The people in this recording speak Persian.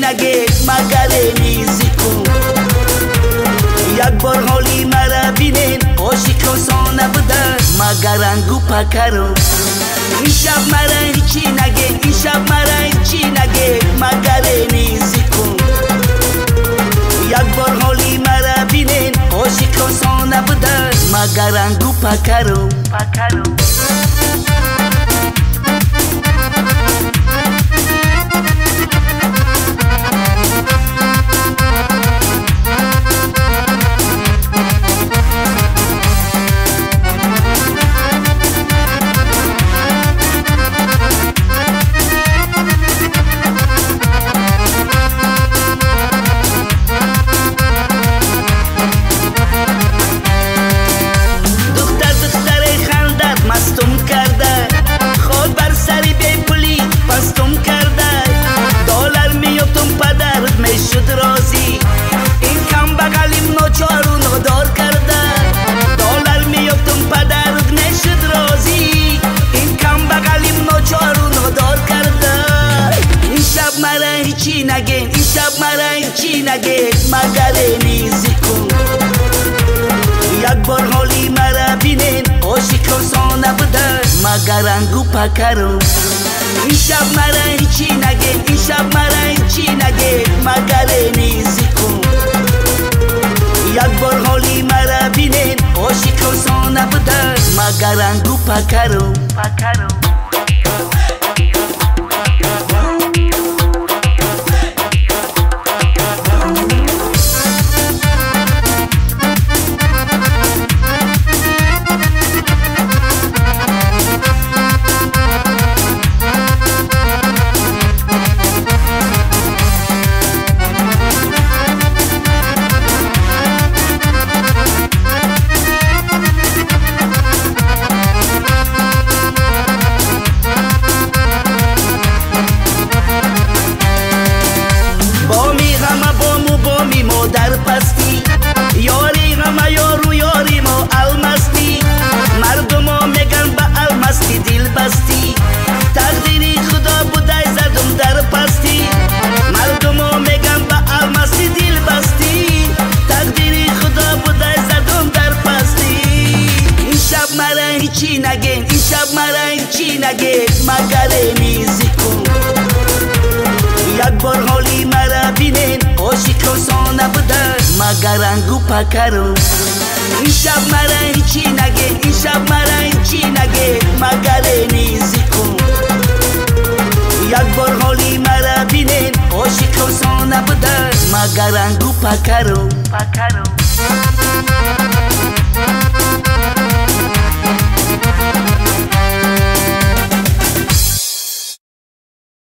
نگه مگر نیزی کن یک بار حالی مرا بینین عاشق آسان نبوده مگر انگو پکرو این شب مرا هیچی نگه این شب مرا هیچی نگه مگر نیزی کن یک بار حالی مرا بینین عاشق آسان نبوده مگر انگو پکرو این شب مرا هیچی نگه مگر نیزی کن یک بار حالی مرا بینین عاشق آسان نبوده مگر انگو پکرو این شب مرا هیچی نگه این شب مرا هیچی نگه مگر نیزی کن یک بار حالی مرا بینین عاشق آسان نبوده مگر انگو پکرو در پستی یاری غم یارو یاری ما المستی مردم ها میگن به المستی دل بستی تقدیری خدا بوده زدم در پستی مردم ها میگن به المستی دل بستی تقدیری خدا بوده زدم در پستی این شب مرا هیچی نگه این شب مرا هیچی نگه مگر نیزی کن یک بار حالی مرا بینین عاشق آسان نبوده مگر انگو پکرو این شب مرا هیچی نگه این شب مرا هیچی نگه مگر نیزی کن یک بار حالی مرا بینین عاشق آسان نبوده مگر انگو پکرو